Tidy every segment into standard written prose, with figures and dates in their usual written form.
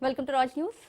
Welcome to Raj news.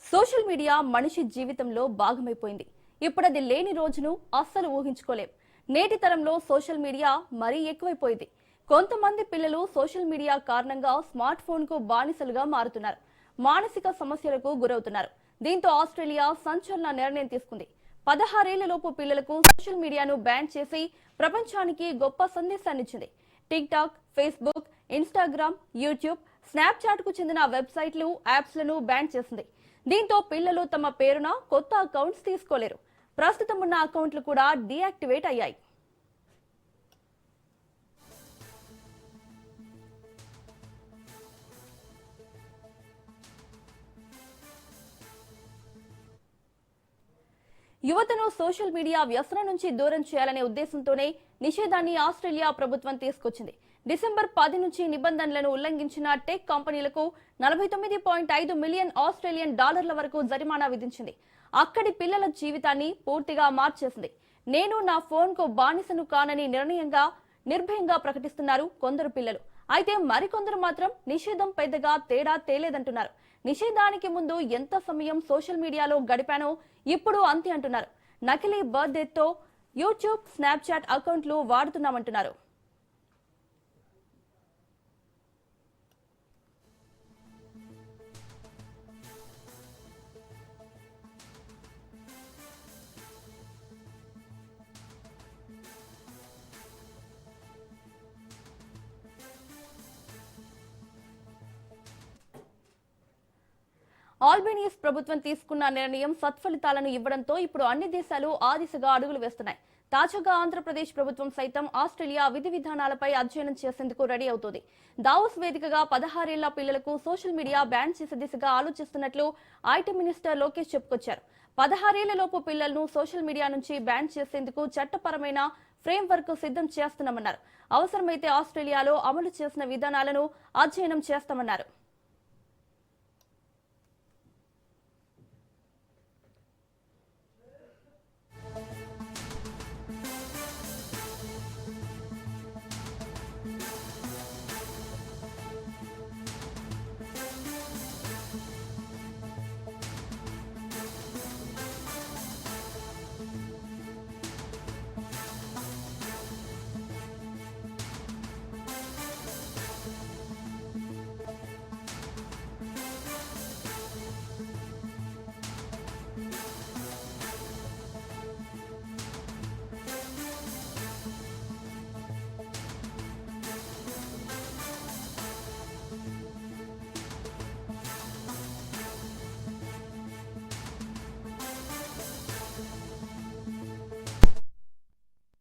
Social media మనిషి జీవితంలో భాగమైపోయింది. ఇప్పుడు అది లేని రోజును అస్సలు ఊహించుకోలేం. నేటి తరంలో సోషల్ మీడియా మరీ ఎక్కువైపోయింది. కొంతమంది పిల్లలు సోషల్ మీడియా కారణంగా స్మార్ట్ ఫోన్ కు బానిసలుగా మారుతున్నారు. మానసిక సమస్యలకు గురవుతున్నారు. దీంతో ఆస్ట్రేలియా సంచలన నిర్ణయం తీసుకుంది. 16 ఏళ్లలోపు పిల్లలకు సోషల్ మీడియాను బ్యాన్ చేసి ప్రపంచానికి గొప్ప సందేశాన్నిచ్చింది. TikTok, Facebook, Instagram, YouTube, Snapchat కు చెందిన వెబ్సైట్లు, యాప్స్ లను బ్యాన్ చేసింది. దీంతో పిల్లలు తమ పేరున కొత్త అకౌంట్స్ తీసుకోలేరు. ప్రస్తుతం ఉన్న అకౌంట్లు కూడా డీయాక్టివేట్ అయ్యాయి. యువతను సోషల్ మీడియా వ్యసనం నుంచి దూరం చేయాలనే ఉద్దేశంతోనే నిషేధాన్ని ఆస్ట్రేలియా ప్రభుత్వం తీసుకొచ్చింది. డిసెంబర్ 10 నుంచి నిబంధనలను ఉల్లంఘించిన టెక్ కంపెనీలకు 49.5 మిలియన్ ఆస్ట్రేలియన్ డాలర్ల వరకు జరిమానా విధించింది. అక్కడి పిల్లల జీవితాన్ని పూర్తిగా మార్చేసింది. నేను నా ఫోన్ కు బానిసను కానని నిర్భయంగా ప్రకటిస్తున్నారు కొందరు పిల్లలు. అయితే మరికొందరు మాత్రం నిషేధం పెద్దగా తేడా తేలేదంటున్నారు. నిషేధానికి ముందు ఎంత సమయం సోషల్ మీడియాలో గడిపానో ఇప్పుడు అంతే అంటున్నారు. నకిలీ బర్త్డేతో యూట్యూబ్, స్నాప్చాట్ అకౌంట్లు వాడుతున్నామంటున్నారు. ఆల్బేనియస్ ప్రభుత్వం తీసుకున్న నిర్ణయం సత్ఫలితాలను ఇవ్వడంతో ఇప్పుడు అన్ని దేశాలు ఆ దిశగా అడుగులు వేస్తున్నాయి. తాజాగా ఆంధ్రప్రదేశ్ ప్రభుత్వం సైతం ఆస్ట్రేలియా విధి విధానాలపై అధ్యయనం చేసేందుకు రెడీ అవుతోంది. దావోస్ వేదికగా 16 ఏళ్ల పిల్లలకు సోషల్ మీడియా బ్యాన్ చేసే దిశగా ఆలోచిస్తున్నట్లు ఐటీ మినిస్టర్ లోకేష్ చెప్పుకొచ్చారు. 16 ఏళ్లలోపు పిల్లలను సోషల్ మీడియా నుంచి బ్యాన్ చేసేందుకు చట్టపరమైన ఫ్రేమ్ వర్క్ సిద్ధం చేస్తున్నామన్నారు. అవసరమైతే ఆస్ట్రేలియాలో అమలు చేసిన విధానాలను అధ్యయనం చేస్తామన్నారు.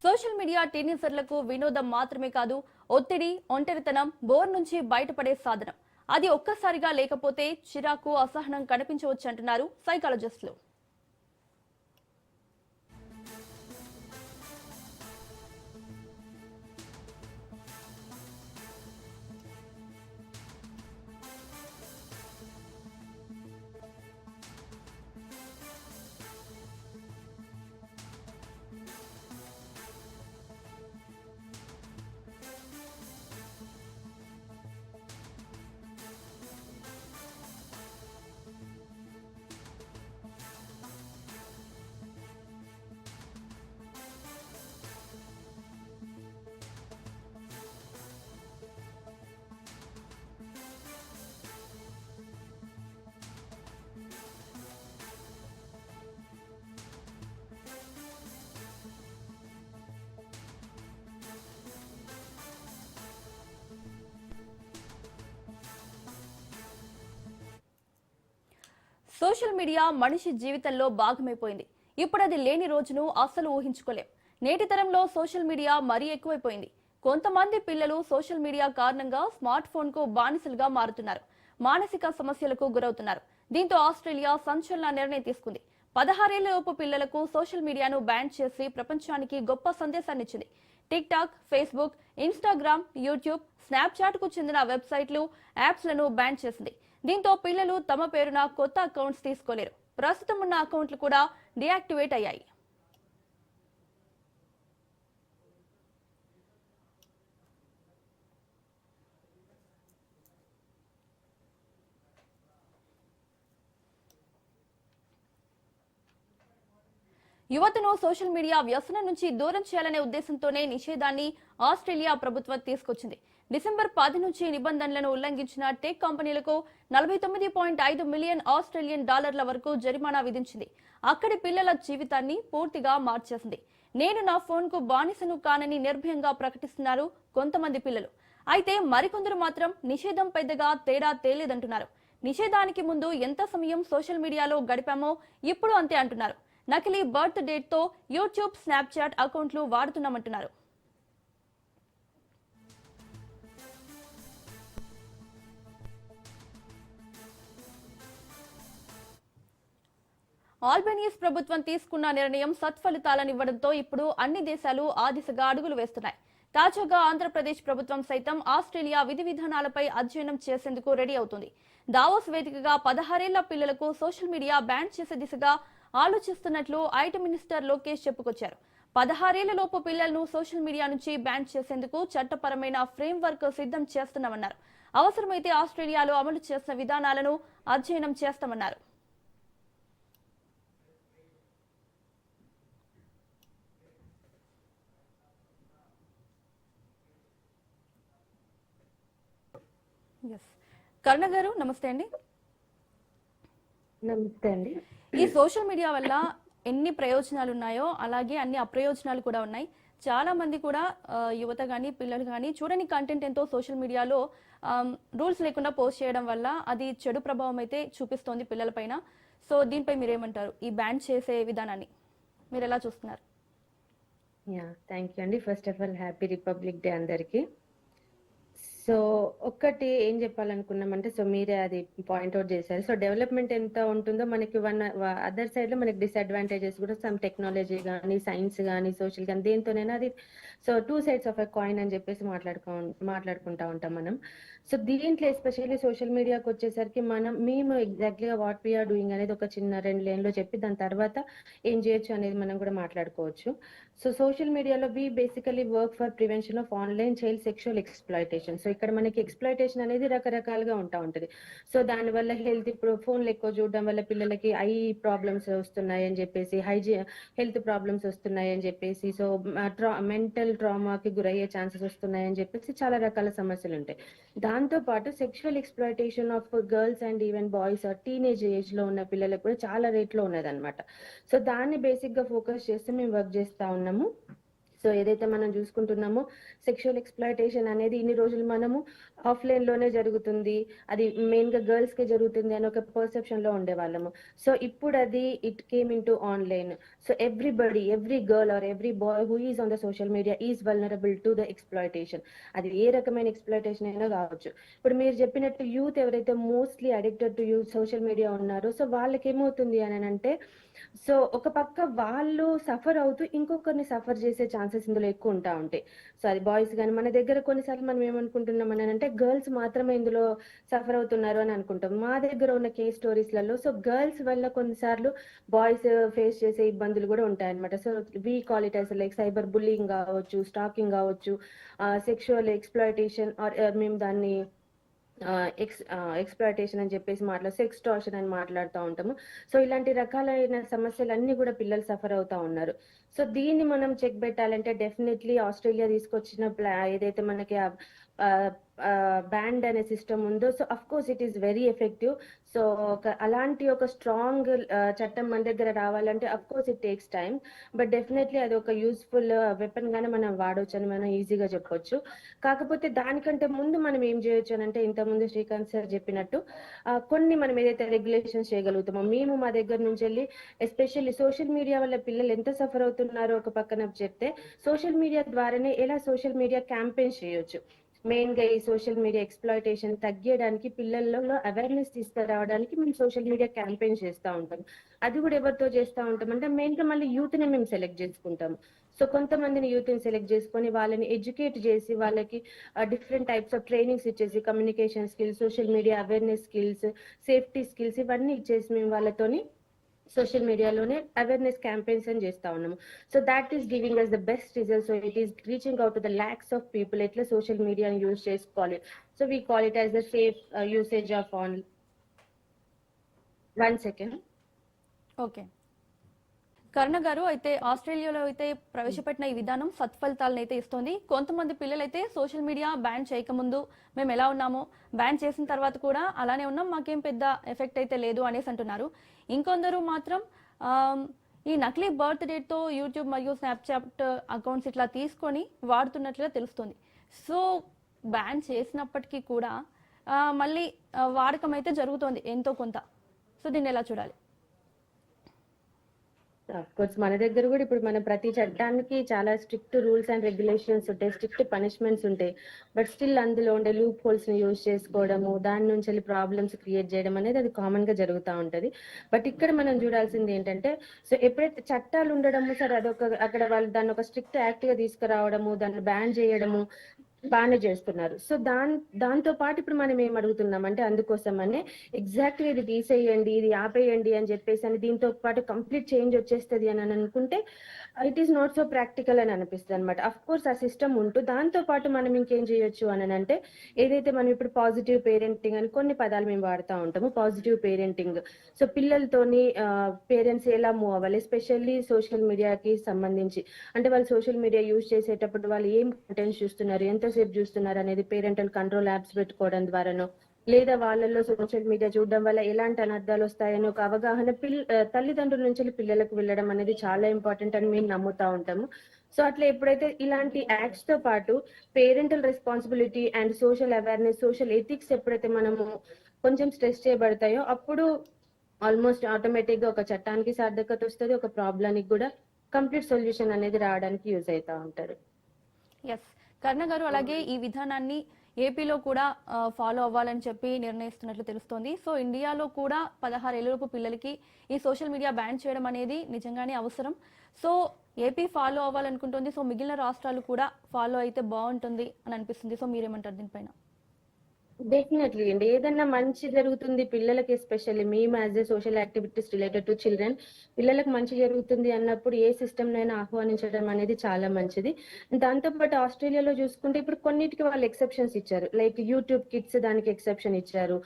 సోషల్ మీడియా టీనేజర్లకు వినోదం మాత్రమే కాదు, ఒత్తిడి, ఒంటరితనం, బోర్ నుంచి బయటపడే సాధనం. అది ఒక్కసారిగా లేకపోతే చిరాకు, అసహనం కనిపించవచ్చంటున్నారు సైకాలజిస్టులు. సోషల్ మీడియా మనిషి జీవితంలో భాగమైపోయింది. ఇప్పుడు అది లేని రోజును అస్సలు ఊహించుకోలేం. నేటి తరంలో సోషల్ మీడియా మరీ ఎక్కువైపోయింది. కొంతమంది పిల్లలు సోషల్ మీడియా కారణంగా స్మార్ట్ ఫోన్ కు బానిసలుగా మారుతున్నారు. మానసిక సమస్యలకు గురవుతున్నారు. దీంతో ఆస్ట్రేలియా సంచలన నిర్ణయం తీసుకుంది. 16 ఏళ్లలోపు పిల్లలకు సోషల్ మీడియాను బ్యాన్ చేసి ప్రపంచానికి గొప్ప సందేశాన్నిచ్చింది. TikTok, Facebook, Instagram, YouTube, Snapchat కు చెందిన వెబ్సైట్లు, యాప్స్ లను బ్యాన్ చేసింది. దీంతో పిల్లలు తమ పేరున కొత్త అకౌంట్స్ తీసుకోలేరు. ప్రస్తుతం ఉన్న అకౌంట్లు కూడా డీయాక్టివేట్ అయ్యాయి. యువతను సోషల్ మీడియా వ్యసనం నుంచి దూరం చేయాలనే ఉద్దేశంతోనే నిషేధాన్ని ఆస్ట్రేలియా ప్రభుత్వం తీసుకొచ్చింది. డిసెంబర్ 10 నుంచి నిబంధనలను ఉల్లంఘించిన టెక్ కంపెనీలకు 49.5 మిలియన్ ఆస్ట్రేలియన్ డాలర్ల వరకు జరిమానా విధించింది. అక్కడి పిల్లల జీవితాన్ని పూర్తిగా మార్చేసింది. నేను నా ఫోన్కు బానిసను కానని నిర్భయంగా ప్రకటిస్తున్నారు కొంతమంది పిల్లలు. అయితే మరికొందరు మాత్రం నిషేధం పెద్దగా తేడా తేలేదంటున్నారు. నిషేధానికి ముందు ఎంత సమయం సోషల్ మీడియాలో గడిపామో ఇప్పుడు అంతే అంటున్నారు. నకిలీ బర్త్ డేట్ తో యూట్యూబ్, స్నాప్చాట్ అకౌంట్లు వాడుతున్నామంటున్నారు. ఆల్బేనియస్ ప్రభుత్వం తీసుకున్న నిర్ణయం సత్ఫలితాలనివ్వడంతో ఇప్పుడు అన్ని దేశాలు ఆ దిశగా అడుగులు వేస్తున్నాయి. తాజాగా ఆంధ్రప్రదేశ్ ప్రభుత్వం సైతం ఆస్ట్రేలియా విధి విధానాలపై అధ్యయనం చేసేందుకు రెడీ అవుతుంది. దావోస్ వేదికగా 16 ఏళ్ల పిల్లలకు సోషల్ మీడియా బ్యాన్ చేసే దిశగా ఆలోచిస్తున్నట్లు ఐటీ మినిస్టర్ లోకేష్ చెప్పుకొచ్చారు. 16 ఏళ్లలోపు పిల్లలను సోషల్ మీడియా నుంచి బ్యాన్ చేసేందుకు చట్టపరమైన ఫ్రేమ్ వర్క్ సిద్ధం చేస్తున్నామన్నారు. అవసరమైతే ఆస్ట్రేలియాలో అమలు చేసిన విధానాలను అధ్యయనం చేస్తామన్నారు. కరుణ గారు నమస్తే అండి. నమస్తే అండి. ఈ సోషల్ మీడియా వల్ల ఎన్ని ప్రయోజనాలు ఉన్నాయో అలాగే అన్ని అప్రయోజనాలు కూడా ఉన్నాయి. చాలా మంది కూడా యువత కానీ పిల్లలు కానీ చూడని కంటెంట్ ఎంతో సోషల్ మీడియాలో రూల్స్ లేకుండా పోస్ట్ చేయడం వల్ల అది చెడు ప్రభావం అయితే చూపిస్తోంది పిల్లలపైన. సో దీనిపై మీరేమంటారు? ఈ బ్యాన్ చేసే విధానాన్ని మీరు ఎలా చూస్తున్నారు? థ్యాంక్ యూ అండి. First of all happy republic day అందరికి. సో ఒక్కటి ఏం చెప్పాలనుకున్నామంటే, సో మీరే అది పాయింట్అవుట్ చేశారు. సో డెవలప్మెంట్ ఎంత ఉంటుందో మనకి అదర్ సైడ్ లో మనకి డిసడ్వాంటేజెస్ కూడా సమ్ టెక్నాలజీ కానీ సైన్స్ కానీ సోషల్ కానీ దేంతోనైనా అది so 2 sides of a coin అని చెప్పేసి మాట్లాడుకుంటా ఉంటాం మనం. సో దీంట్లో ఎస్పెషల్లీ సోషల్ మీడియాకి వచ్చేసరికి మేము ఎగ్జాక్ట్లీగా వాట్ వీఆర్ డూయింగ్ అనేది ఒక చిన్న 2 లైన్లో చెప్పి దాని తర్వాత ఏం చేయొచ్చు అనేది మనం కూడా మాట్లాడుకోవచ్చు. సో సోషల్ మీడియాలో we basically work for prevention of online child sexual exploitation. So ఇక్కడ మనకి ఎక్స్‌ప్లాయిటేషన్ అనేది రకరకాలుగా ఉంటది. సో దానివల్ల హెల్త్, ఇప్పుడు ఫోన్లు ఎక్కువ చూడడం వల్ల పిల్లలకి ఐ ప్రాబ్లమ్స్ వస్తున్నాయి అని చెప్పేసి, హెల్త్ ప్రాబ్లమ్స్ వస్తున్నాయి అని చెప్పేసి, సో మెంటల్ ట్రామాకి గురయ్యే ఛాన్సెస్ వస్తున్నాయి అని చెప్పేసి చాలా రకాల సమస్యలు ఉంటాయి. దాంతో పాటు sexual exploitation of girls and even boys teenage age లో ఉన్న పిల్లలకు కూడా చాలా రేట్లో ఉన్నదన్నమాట. సో దాన్ని బేసిక్ గా ఫోకస్ చేస్తే మేము వర్క్ చేస్తా ఉన్నాము. సో ఏదైతే మనం చూసుకుంటున్నామో సెక్షువల్ ఎక్స్‌ప్లాయిటేషన్ అనేది ఇన్ని రోజులు మనము ఆఫ్లైన్ లోనే జరుగుతుంది, అది మెయిన్ గా గర్ల్స్ కే జరుగుతుంది అని ఒక పర్సెప్షన్ లో ఉండేవాళ్ళము. సో ఇప్పుడు అది it came in to online. So every girl or every bye who is on the social media is vulnerable to the exploitation. అది ఏ రకమైన ఎక్స్‌ప్లాయిటేషన్ అయినా కావచ్చు. ఇప్పుడు మీరు చెప్పినట్టు యూత్ ఎవరైతే mostly addicted to social media ఉన్నారో, సో వాళ్ళకి ఏమవుతుంది అని అంటే, సో ఒక పక్క వాళ్ళు సఫర్ అవుతూ ఇంకొకరిని సఫర్ చేసే ఛాన్సెస్ ఇందులో ఎక్కువ ఉంటాయి. సో అది బాయ్స్ కానీ, మన దగ్గర కొన్నిసార్లు మనం ఏమనుకుంటున్నాం అని అంటే గర్ల్స్ మాత్రమే ఇందులో సఫర్ అవుతున్నారు అని అనుకుంటాం. మా దగ్గర ఉన్న కేస్ స్టోరీస్లలో సో గర్ల్స్ వల్ల కొన్నిసార్లు బాయ్స్ ఫేస్ చేసే ఇబ్బందులు కూడా ఉంటాయన్నమాట. So we call it as like cyber bullying కావచ్చు, స్టాకింగ్ కావచ్చు, సెక్షువల్ ఎక్స్‌ప్లాయిటేషన్ ఆర్ మేము దాన్ని ఎక్స్‌ప్లాయిటేషన్ అని చెప్పేసి సెక్స్ టార్చర్ అని మాట్లాడుతూ ఉంటాము. సో ఇలాంటి రకాలైన సమస్యలన్నీ కూడా పిల్లలు సఫర్ అవుతా ఉన్నారు. సో దీన్ని మనం చెక్ పెట్టాలంటే డెఫినెట్లీ ఆస్ట్రేలియా తీసుకొచ్చిన ఏదైతే మనకి బ్యాండ్ అనే సిస్టమ్ ఉందో, so of course it is very effective. So అలాంటి ఒక స్ట్రాంగ్ చట్టం మన దగ్గర రావాలంటే of course it takes time, but definitely అది ఒక యూస్ఫుల్ వెపన్ గానే మనం వాడవచ్చు అని మనం ఈజీగా చెప్పొచ్చు. కాకపోతే దానికంటే ముందు మనం ఏం చేయొచ్చు అని అంటే, ఇంతకుముందు శ్రీకాంత్ సార్ చెప్పినట్టు కొన్ని మనం ఏదైతే రెగ్యులేషన్స్ చేయగలుగుతామో, మేము మా దగ్గర నుంచి వెళ్ళి ఎస్పెషల్లీ సోషల్ మీడియా వల్ల పిల్లలు ఎంత సఫర్ అవుతున్నారో ఒక పక్కన చెప్తే, సోషల్ మీడియా ద్వారానే ఎలా సోషల్ మీడియా క్యాంపెయిన్స్ చేయొచ్చు. మెయిన్ గా ఈ సోషల్ మీడియా ఎక్స్‌ప్లాయిటేషన్ తగ్గించడానికి, పిల్లల్లో అవేర్నెస్ తీసుకురావడానికి మేము సోషల్ మీడియా క్యాంపెయిన్ చేస్తూ ఉంటాం. అది కూడా ఎవరితో చేస్తూ ఉంటాం అంటే మెయిన్ గా మళ్ళీ యూత్ ని మేము సెలెక్ట్ చేసుకుంటాం. సో కొంతమందిని యూత్ ని సెలెక్ట్ చేసుకొని వాళ్ళని ఎడ్యుకేట్ చేసి వాళ్ళకి డిఫరెంట్ టైప్స్ ఆఫ్ ట్రైనింగ్స్ ఇచ్చేసి, communication skills, social media awareness skills, safety skills ఇవన్నీ ఇచ్చేసి మేము వాళ్ళతోని సోషల్ మీడియాలోనే అవేర్నెస్ క్యాంపెయిన్స్ అని చేస్తా ఉన్నాము. So that is giving us the best result. So it is reaching out to the lakhs of people ఎట్లా social మీడియాని యూజ్ చేసుకోవాలి. So we call it as the safe usage of on. 1 second. Okay. Karuna గారు, అయితే ఆస్ట్రేలియాలో అయితే ప్రవేశపెట్టిన ఈ విధానం సత్ఫలితాలను అయితే ఇస్తోంది. కొంతమంది పిల్లలు అయితే సోషల్ మీడియా బ్యాన్ చేయకముందు మేము ఎలా ఉన్నామో, బ్యాన్ చేసిన తర్వాత కూడా అలానే ఉన్నాం, మాకేం పెద్ద ఎఫెక్ట్ అయితే లేదు అనేసి అంటున్నారు. ఇంకొందరు మాత్రం ఈ నకిలీ బర్త్ డేట్తో యూట్యూబ్ మరియు స్నాప్చాట్ అకౌంట్స్ ఇట్లా తీసుకొని వాడుతున్నట్లుగా తెలుస్తుంది. సో బ్యాన్ చేసినప్పటికీ కూడా మళ్ళీ వాడకం అయితే జరుగుతోంది ఎంతో కొంత. సో దీన్ని ఎలా చూడాలి? కోర్స్ మన దగ్గర కూడా ఇప్పుడు మన ప్రతి చట్టానికి చాలా స్ట్రిక్ట్ రూల్స్ అండ్ రెగ్యులేషన్స్ ఉంటాయి, స్ట్రిక్ట్ పనిష్మెంట్స్ ఉంటాయి. బట్ స్టిల్ అందులో ఉండే లూప్ హోల్స్ ని యూజ్ చేసుకోవడము, దాని నుంచి వెళ్ళి ప్రాబ్లమ్స్ క్రియేట్ చేయడం అనేది అది కామన్ గా జరుగుతూ ఉంటది. బట్ ఇక్కడ మనం చూడాల్సింది ఏంటంటే, సో ఎప్పుడైతే చట్టాలు ఉండడము సరే అదొక అక్కడ వాళ్ళు దాన్ని ఒక స్ట్రిక్ట్ యాక్ట్ గా తీసుకురావడము, దాన్ని బ్యాన్ చేయడము బాగానే చేస్తున్నారు. సో దాంతో పాటు ఇప్పుడు మనం ఏం అడుగుతున్నాం అంటే, అందుకోసమనే ఎగ్జాక్ట్ గా ఇది తీసేయండి, ఇది ఆపేయండి అని చెప్పేసి అని దీంతో పాటు కంప్లీట్ చేంజ్ వచ్చేస్తుంది అని అనుకుంటే it is not so practical అని అనిపిస్తుంది అనమాట. అఫ్ కోర్స్ ఆ సిస్టమ్ ఉంటూ దాంతో పాటు మనం ఇంకేం చేయొచ్చు అని అంటే, ఏదైతే మనం ఇప్పుడు పాజిటివ్ పేరెంటింగ్ అని కొన్ని పదాలు మేము వాడుతూ ఉంటాము. పాజిటివ్ పేరెంటింగ్, సో పిల్లలతోని పేరెంట్స్ ఎలా మూవ్ అవ్వాలి, ఎస్పెషల్లీ సోషల్ మీడియాకి సంబంధించి. అంటే వాళ్ళు సోషల్ మీడియా యూజ్ చేసేటప్పుడు వాళ్ళు ఏం కంటెంట్స్ చూస్తున్నారు, ఎంతసేపు చూస్తున్నారు అనేది పేరెంటల్ కంట్రోల్ యాప్స్ పెట్టుకోవడం ద్వారానో, లేదా వాళ్ళల్లో సోషల్ మీడియా చూడడం వల్ల ఎలాంటి అనర్థాలు వస్తాయని ఒక అవగాహన తల్లిదండ్రుల నుంచి పిల్లలకు వెళ్ళడం అనేది చాలా ఇంపార్టెంట్ అని మేము నమ్ముతా ఉంటాము. సో అట్లా ఎప్పుడైతే ఇలాంటి యాక్ట్స్ తో పాటు parental responsibility and social awareness, social ethics ఎప్పుడైతే మనము కొంచెం స్ట్రెస్ చేయబడతాయో అప్పుడు ఆల్మోస్ట్ ఆటోమేటిక్ గా ఒక చట్టానికి సార్థకత వస్తుంది, ఒక ప్రాబ్లానికి కూడా కంప్లీట్ సొల్యూషన్ అనేది రావడానికి యూజ్ అవుతా ఉంటారు. ఎస్ కర్ణ గారు, అలాగే ఈ విధానాన్ని ఏపీలో కూడా ఫాలో అవ్వాలని చెప్పి నిర్ణయిస్తున్నట్లు తెలుస్తోంది. సో ఇండియాలో కూడా 16 ఏళ్లలోపు పిల్లలకి ఈ సోషల్ మీడియా బ్యాన్ చేయడం అనేది నిజంగానే అవసరం. సో ఏపీ ఫాలో అవ్వాలనుకుంటుంది, సో మిగిలిన రాష్ట్రాలు కూడా ఫాలో అయితే బాగుంటుంది అని అనిపిస్తుంది. సో మీరేమంటారు దీనిపైన? డెఫినెట్లీ అండి, ఏదన్నా మంచి జరుగుతుంది పిల్లలకి, ఎస్పెషల్లీ మేము as a social activities related to children, పిల్లలకు మంచి జరుగుతుంది అన్నప్పుడు ఏ సిస్టమ్ నైనా ఆహ్వానించడం అనేది చాలా మంచిది. దాంతోపాటు ఆస్ట్రేలియాలో చూసుకుంటే ఇప్పుడు కొన్నిటికి వాళ్ళు ఎక్సెప్షన్స్ ఇచ్చారు, లైక్ యూట్యూబ్ కిడ్స్ దానికి ఎక్సెప్షన్ ఇచ్చారు,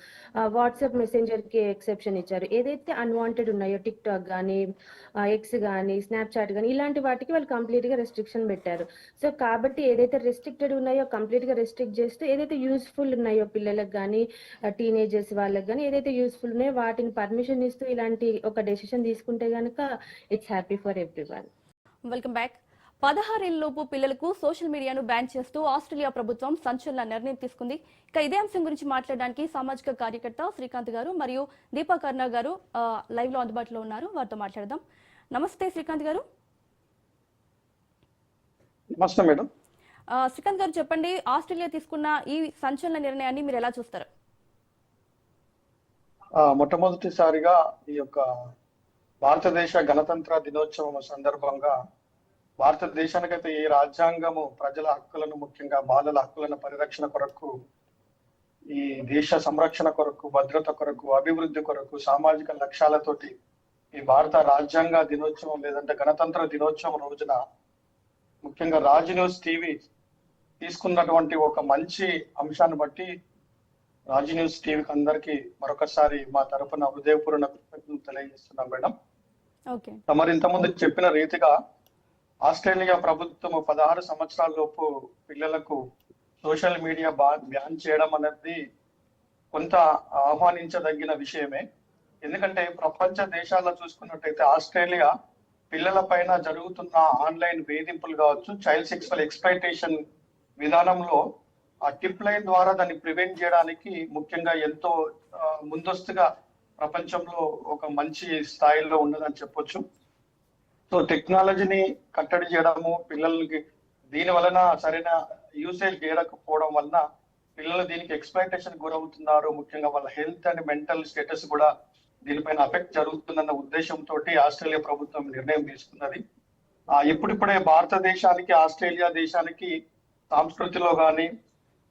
వాట్సాప్ మెసెంజర్ కి ఎక్సెప్షన్ ఇచ్చారు. ఏదైతే అన్వాంటెడ్ ఉన్నాయో టిక్ టాక్ కానీ, ఎక్స్ కానీ, స్నాప్చాట్ కానీ ఇలాంటి వాటికి వాళ్ళు కంప్లీట్ గా రెస్ట్రిక్షన్ పెట్టారు. సో కాబట్టి ఏదైతే రెస్ట్రిక్టెడ్ ఉన్నాయో కంప్లీట్ గా రెస్ట్రిక్ట్ చేస్తూ, ఏదైతే యూస్ఫుల్ ఉన్నాయో పిల్లలకు కానీ టీనేజర్స్ వాళ్ళకి కానీ ఏదైతే యూస్ఫుల్ ఉన్నాయో వాటిని పర్మిషన్ ఇస్తూ ఇలాంటి ఒక డెసిషన్ తీసుకుంటే కనుక it's happy for everyone. Welcome back. 16 ఏళ్లలోపు పిల్లలకు సోషల్ మీడియాను బ్యాన్ చేస్తూ ఆస్ట్రేలియా ప్రభుత్వం సంచలన నిర్ణయం తీసుకుంది. ఇక ఇదే అంశం గురించి మాట్లాడడానికి సామాజిక కార్యకర్త శ్రీకాంత్ గారు మరియు దీపా కర్ణ గారు లైవ్ లో అందుబాటులో ఉన్నారు, వారితో మాట్లాడదాం. నమస్తే శ్రీకాంత్ గారు. నమస్తే మేడం. శ్రీకాంత్ గారు చెప్పండి, ఆస్ట్రేలియా తీసుకున్న ఈ సంచలన నిర్ణయాన్ని మీరు ఎలా చూస్తారు? మొట్టమొదటిసారిగా ఈ యొక్క భారతదేశ గణతంత్ర దినోత్సవం సందర్భంగా భారతదేశానికైతే ఈ రాజ్యాంగము ప్రజల హక్కులను, ముఖ్యంగా బాలల హక్కులను పరిరక్షణ కొరకు, ఈ దేశ సంరక్షణ కొరకు, భద్రత కొరకు, అభివృద్ధి కొరకు, సామాజిక లక్ష్యాలతోటి ఈ భారత రాజ్యాంగ దినోత్సవం లేదంటే గణతంత్ర దినోత్సవం రోజున ముఖ్యంగా రాజ్ న్యూస్ టీవీ తీసుకున్నటువంటి ఒక మంచి అంశాన్ని బట్టి రాజ్ న్యూస్ టీవీకి అందరికీ మరొకసారి మా తరఫున హృదయపూర్వక కృతజ్ఞతలు తెలియజేస్తున్నాం మేడం. తమరు ఇంతకుముందు చెప్పిన రీతిగా ఆస్ట్రేలియా ప్రభుత్వం 16 సంవత్సరాల లోపు పిల్లలకు సోషల్ మీడియా బ్యాన్ చేయడం అనేది కొంత ఆహ్వానించదగిన విషయమే. ఎందుకంటే ప్రపంచ దేశాల్లో చూసుకున్నట్టయితే ఆస్ట్రేలియా పిల్లల పైన జరుగుతున్న ఆన్లైన్ వేధింపులు కావచ్చు, చైల్డ్ సెక్సువల్ ఎక్స్‌ప్లాయిటేషన్ విధానంలో ఆ టిప్ లైన్ ద్వారా దాన్ని ప్రివెంట్ చేయడానికి ముఖ్యంగా ఎంతో ముందస్తుగా ప్రపంచంలో ఒక మంచి స్థాయిలో ఉన్నదని చెప్పొచ్చు. సో టెక్నాలజీని కట్టడి చేయడము, పిల్లలకి దీని వలన సరైన యూసేజ్ చేయకపోవడం వలన పిల్లలు దీనికి ఎక్స్‌ప్లాయిటేషన్ గురవుతున్నారు. ముఖ్యంగా వాళ్ళ హెల్త్ అండ్ మెంటల్ స్టేటస్ కూడా దీనిపైన అఫెక్ట్ జరుగుతుందన్న ఉద్దేశంతో ఆస్ట్రేలియా ప్రభుత్వం నిర్ణయం తీసుకున్నది. ఇప్పుడిప్పుడే భారతదేశానికి ఆస్ట్రేలియా దేశానికి సంస్కృతిలో కానీ,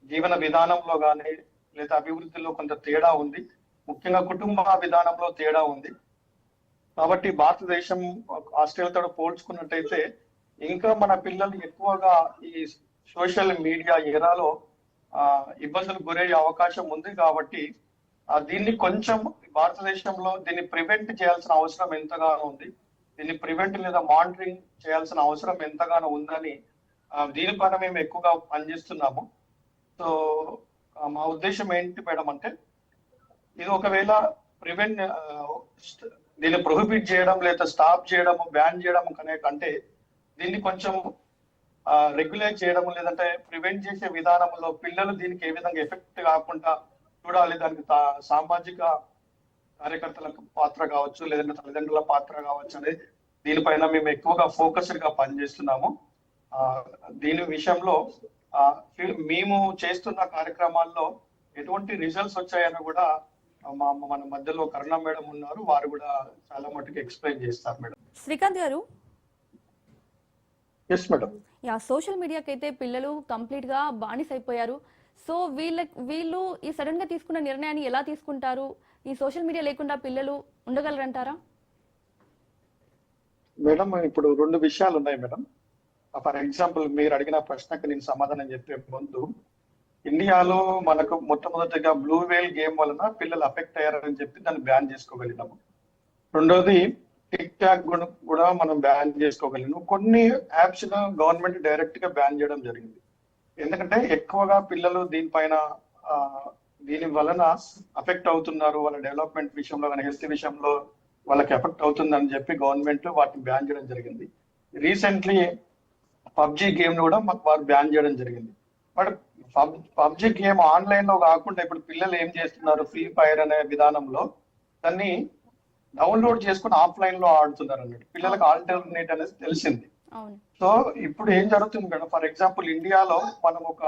జీవన విధానంలో కానీ, లేదా అభివృద్ధిలో కొంత తేడా ఉంది. ముఖ్యంగా కుటుంబ విధానంలో తేడా ఉంది. కాబట్టి భారతదేశం ఆస్ట్రేలియాతో పోల్చుకున్నట్టయితే ఇంకా మన పిల్లలు ఎక్కువగా ఈ సోషల్ మీడియా ఎరాలో ఇబ్బందులు గురయ్యే అవకాశం ఉంది. కాబట్టి దీన్ని కొంచెం భారతదేశంలో దీన్ని ప్రివెంట్ చేయాల్సిన అవసరం ఎంతగానో ఉంది. దీన్ని ప్రివెంట్ లేదా మానిటరింగ్ చేయాల్సిన అవసరం ఎంతగానో ఉందని దీనిపైన మేము ఎక్కువగా పనిచేస్తున్నాము. సో మా ఉద్దేశం ఏంటి మేడం అంటే, ఇది ఒకవేళ ప్రివెంట్ దీన్ని ప్రొహిబిట్ చేయడం లేదా స్టాప్ చేయడం బ్యాన్ చేయడం కంటే దీన్ని కొంచెం రెగ్యులేట్ చేయడం లేదంటే ప్రివెంట్ చేసే విధానంలో పిల్లలు దీనికి ఏ విధంగా ఎఫెక్ట్ కాకుండా చూడాలి, దానికి సామాజిక కార్యకర్తల పాత్ర కావచ్చు లేదంటే తల్లిదండ్రుల పాత్ర కావచ్చు అనేది దీనిపైన మేము ఎక్కువగా ఫోకస్డ్ గా పనిచేస్తున్నాము. దీని విషయంలో మేము చేస్తున్న కార్యక్రమాల్లో ఎటువంటి రిజల్ట్స్ వచ్చాయని కూడా మన మధ్యలో కరుణ మేడం ఉన్నారు, వారు కూడా చాలా మటుకు ఎక్స్ప్లెయిన్ చేస్తారు మేడం. శ్రీకాంత్ గారు, ఎస్ మేడం. సోషల్ మీడియాకి అయితే పిల్లలు కంప్లీట్ గా బానిస అయిపోయారు. సో వీళ్ళు ఈ సడన్ గా తీసుకున్న నిర్ణయాన్ని ఎలా తీసుకుంటారు? ఈ సోషల్ మీడియా లేకుండా పిల్లలు ఉండగలరంటారా? మేడం, ఇప్పుడు 2 విషయాలు ఉన్నాయి మేడం. ఫర్ ఎగ్జాంపుల్, మీరు అడిగిన ప్రశ్నకు నేను సమాధానం చెప్పే ముందు, ఇండియాలో మనకు మొట్టమొదటిగా బ్లూ వేల్ గేమ్ వలన పిల్లలు అఫెక్ట్ అయ్యారని చెప్పి దాన్ని బ్యాన్ చేసుకోగలిగినాము. రెండోది టిక్ టాక్ కూడా మనం బ్యాన్ చేసుకోగలిగినాము. కొన్ని యాప్స్ గవర్నమెంట్ డైరెక్ట్ గా బ్యాన్ చేయడం జరిగింది. ఎందుకంటే ఎక్కువగా పిల్లలు దీని వలన అఫెక్ట్ అవుతున్నారు, వాళ్ళ డెవలప్మెంట్ విషయంలో కానీ హెల్త్ విషయంలో వాళ్ళకి ఎఫెక్ట్ అవుతుందని చెప్పి గవర్నమెంట్ వాటిని బ్యాన్ చేయడం జరిగింది. రీసెంట్లీ పబ్జి గేమ్ కూడా వారు బ్యాన్ చేయడం జరిగింది. బట్ పబ్జి గేమ్ ఆన్లైన్ లో కాకుండా ఇప్పుడు పిల్లలు ఏం చేస్తున్నారు, ఫ్రీ ఫైర్ అనే విధానంలో దాన్ని డౌన్లోడ్ చేసుకుని ఆఫ్లైన్ లో ఆడుతున్నారు అన్నట్టు. పిల్లలకు ఆల్టర్నేట్ అనేది తెలిసింది. సో ఇప్పుడు ఏం జరుగుతుంది మేడం, ఫర్ ఎగ్జాంపుల్ ఇండియాలో మనం ఒక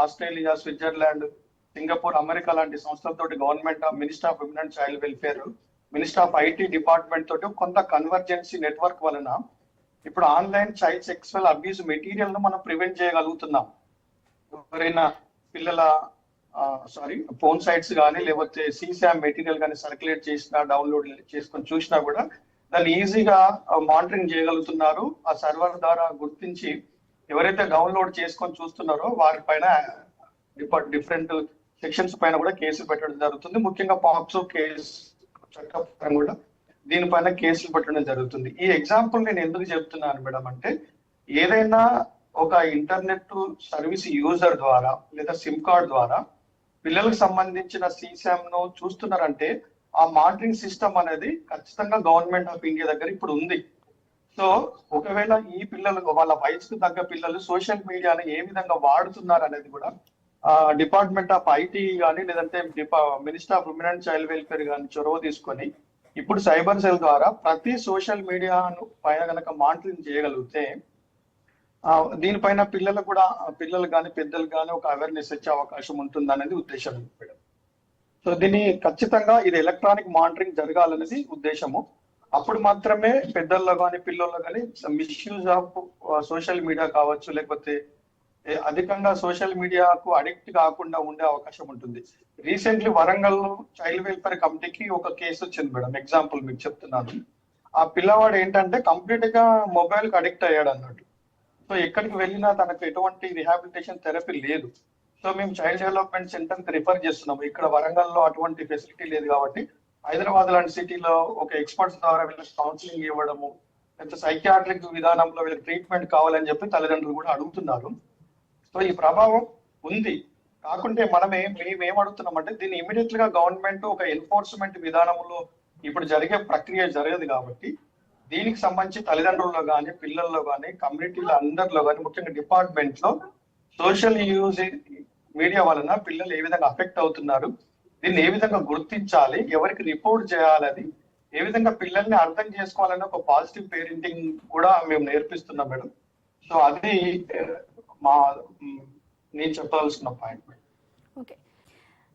ఆస్ట్రేలియా, స్విట్జర్లాండ్, సింగపూర్, అమెరికా లాంటి సంస్థలతో government, minister of women and child welfare, minister of IT department తోటి కొంత కన్వర్జెన్సీ నెట్వర్క్ వలన ఇప్పుడు online child sexual abuse material ను మనం ప్రివెంట్ చేయగలుగుతున్నాం. ఎవరైనా పిల్లల ఫోన్ సైట్స్ కానీ లేకపోతే సీసామ్ మెటీరియల్ కానీ సర్క్యులేట్ చేసినా, డౌన్లోడ్ చేసుకొని చూసినా కూడా దాన్ని ఈజీగా మానిటరింగ్ చేయగలుగుతున్నారు. ఆ సర్వర్ ద్వారా గుర్తించి ఎవరైతే డౌన్లోడ్ చేసుకొని చూస్తున్నారో వారిపైన డిఫరెంట్ సెక్షన్స్ పైన కూడా కేసులు పెట్టడం జరుగుతుంది. ముఖ్యంగా పాక్సో కేసు చట్టం కూడా దీనిపైన కేసులు పెట్టడం జరుగుతుంది. ఈ ఎగ్జాంపుల్ నేను ఎందుకు చెప్తున్నాను మేడం అంటే, ఏదైనా ఒక ఇంటర్నెట్ సర్వీస్ యూజర్ ద్వారా లేదా సిమ్ కార్డ్ ద్వారా పిల్లలకు సంబంధించిన సీసామ్ ను చూస్తున్నారంటే ఆ మానిటరింగ్ సిస్టమ్ అనేది ఖచ్చితంగా గవర్నమెంట్ ఆఫ్ ఇండియా దగ్గర ఇప్పుడు ఉంది. సో ఒకవేళ ఈ పిల్లలు వాళ్ళ వయసుకు తగ్గ పిల్లలు సోషల్ మీడియాని ఏ విధంగా వాడుతున్నారు అనేది కూడా డిపార్ట్మెంట్ ఆఫ్ ఐటీ కానీ లేదంటే minister of women and child welfare కానీ చొరవ తీసుకొని ఇప్పుడు సైబర్ సెల్ ద్వారా ప్రతి సోషల్ మీడియాను పైన కనుక మానిటరింగ్ చేయగలిగితే దీనిపైన పిల్లలు కానీ పెద్దలు కానీ ఒక అవేర్నెస్ వచ్చే అవకాశం ఉంటుంది అనేది ఉద్దేశం మేడం. సో దీన్ని ఖచ్చితంగా ఇది ఎలక్ట్రానిక్ మానిటరింగ్ జరగాలనేది ఉద్దేశము. అప్పుడు మాత్రమే పెద్దల్లో కానీ పిల్లల్లో కానీ మిస్యూజ్ ఆఫ్ సోషల్ మీడియా కావచ్చు, లేకపోతే అధికంగా సోషల్ మీడియాకు అడిక్ట్ కాకుండా ఉండే అవకాశం ఉంటుంది. రీసెంట్లీ వరంగల్ చైల్డ్ వెల్ఫేర్ కమిటీకి ఒక కేసు వచ్చింది మేడం. ఎగ్జాంపుల్ మీకు చెప్తున్నాను. ఆ పిల్లవాడు ఏంటంటే కంప్లీట్ గా మొబైల్ కి అడిక్ట్ అయ్యాడు అన్నట్టు. సో ఎక్కడికి వెళ్ళినా తనకు ఎటువంటి రిహాబిలిటేషన్ థెరపీ లేదు. సో మేము చైల్డ్ డెవలప్మెంట్ సెంటర్ కి రిఫర్ చేస్తున్నాము. ఇక్కడ వరంగల్లో అటువంటి ఫెసిలిటీ లేదు కాబట్టి హైదరాబాద్ లాంటి సిటీలో ఒక ఎక్స్పర్ట్స్ ద్వారా వీళ్ళకి కౌన్సిలింగ్ ఇవ్వడము, లేకపోతే సైకియాట్రిక్ విధానంలో వీళ్ళకి ట్రీట్మెంట్ కావాలని చెప్పి తల్లిదండ్రులు కూడా అడుగుతున్నారు. సో ఈ ప్రభావం ఉంది. కాకుంటే మేము అడుగుతున్నామంటే దీన్ని ఇమీడియట్ గా గవర్నమెంట్ ఒక ఎన్ఫోర్స్మెంట్ విధానంలో ఇప్పుడు జరిగే ప్రక్రియ జరగదు కాబట్టి దీనికి సంబంధించి తల్లిదండ్రుల్లో కానీ పిల్లల్లో కానీ కమ్యూనిటీలో అందరిలో కానీ ముఖ్యంగా డిపార్ట్మెంట్ లో సోషల్ యూజ్ మీడియా వలన పిల్లలు ఏ విధంగా అఫెక్ట్ అవుతున్నారు, దీన్ని ఏ విధంగా గుర్తించాలి, ఎవరికి రిపోర్ట్ చేయాలని, ఏ విధంగా పిల్లల్ని అర్థం చేసుకోవాలని ఒక పాజిటివ్ పేరెంటింగ్ కూడా మేము నేర్పిస్తున్నాం మేడం. సో అది నేను చెప్పాల్సిన పాయింట్. ఓకే,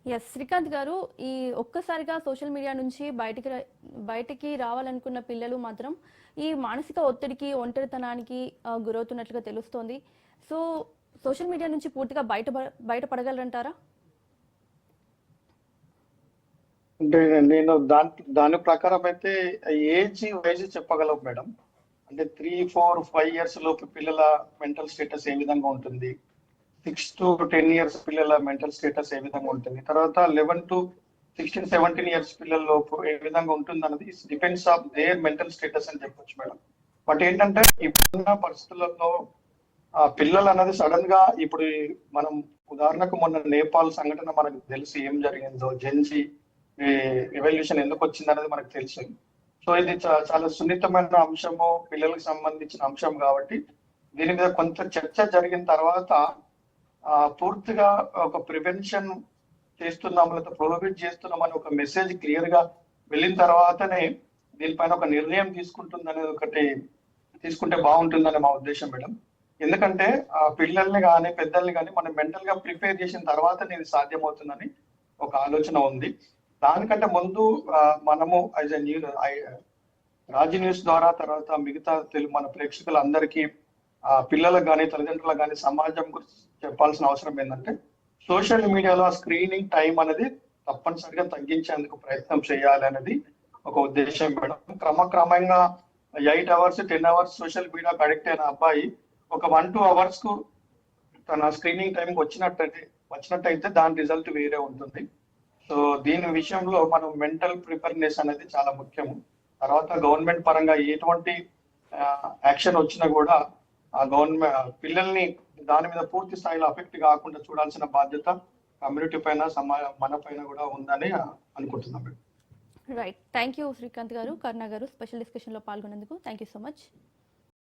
ఎస్ శ్రీకాంత్ గారు, ఈ ఒక్కసారిగా సోషల్ మీడియా నుంచి బయటికి రావాలనుకున్న పిల్లలు మాత్రం ఈ మానసిక ఒత్తిడికి, ఒంటరితనానికి గురవుతున్నట్లుగా తెలుస్తోంది. సో సోషల్ మీడియా నుంచి పూర్తిగా బయటపడగలరంటారా? అంటే నేను దాని ప్రకారం అయితే ఏజ్ వైజ్ చెప్పగలవు మేడం. అంటే 3, 4, 5 years లోపు పిల్లల మెంటల్ స్టేటస్ ఏ విధంగా ఉంటుంది, 6 to 10 years పిల్లల మెంటల్ స్టేటస్ ఏ విధంగా ఉంటుంది, తర్వాత 11 to 16-17 ఇయర్స్ పిల్లల్లోపు ఏ విధంగా ఉంటుంది అన్నది depends of their mental status అని చెప్పొచ్చు మేడం. బట్ ఏంటంటే ఇప్పుడున్న పరిస్థితులలో ఆ పిల్లలు అన్నది సడన్ గా ఇప్పుడు మనం ఉదాహరణకు మొన్న నేపాల్ సంఘటన మనకు తెలిసి ఏం జరిగిందో, జెన్జీ ఎవల్యూషన్ ఎందుకు వచ్చింది అనేది మనకు తెలుసు. సో ఇది చాలా సున్నితమైన అంశము, పిల్లలకు సంబంధించిన అంశం కాబట్టి దీని మీద కొంత చర్చ జరిగిన తర్వాత పూర్తిగా ఒక ప్రివెన్షన్ చేస్తున్నాం లేదా ప్రొహిబిట్ చేస్తున్నాం అని ఒక మెసేజ్ క్లియర్ గా వెళ్ళిన తర్వాతనే దీనిపైన ఒక నిర్ణయం తీసుకుంటుందనేది ఒకటి తీసుకుంటే బాగుంటుందని మా ఉద్దేశం మేడం. ఎందుకంటే ఆ పిల్లల్ని కానీ పెద్దల్ని కానీ మనం మెంటల్ గా ప్రిపేర్ చేసిన తర్వాత ఇది సాధ్యమవుతుందని ఒక ఆలోచన ఉంది. దానికంటే ముందు మనము as a news Raji news ద్వారా తర్వాత మిగతా మన ప్రేక్షకులందరికీ పిల్లలకు కానీ తల్లిదండ్రులకు కానీ సమాజం గురించి చెప్పాల్సిన అవసరం ఏంటంటే సోషల్ మీడియాలో స్క్రీనింగ్ టైం అనేది తప్పనిసరిగా తగ్గించేందుకు ప్రయత్నం చేయాలి అనేది ఒక ఉద్దేశం మేడం. క్రమక్రమంగా 8 hours 10 hours సోషల్ మీడియాకు అడిక్ట్ అయిన అబ్బాయి ఒక 1-2 hours కు తన స్క్రీనింగ్ టైంకి వచ్చినట్టయితే దాని రిజల్ట్ వేరే ఉంటుంది. సో దీని విషయంలో మనం మెంటల్ ప్రిపేర్నెస్ అనేది చాలా ముఖ్యము. తర్వాత గవర్నమెంట్ పరంగా ఎటువంటి యాక్షన్ వచ్చినా కూడా ఆ గవర్నమెంట్ పిల్లల్ని దాని మీద పూర్తి స్థాయిలో అఫెక్ట్ కాకుండా చూడాల్సిన బాధ్యత కమ్యూనిటీ పైన మన పైన కూడా ఉందని అనుకుంటున్నాం. రైట్, థ్యాంక్ యూ శ్రీకాంత్ గారు, కరుణ గారు, స్పెషల్ డిస్కషన్ లో పాల్గొన్నందుకు థ్యాంక్ యూ సో మచ్.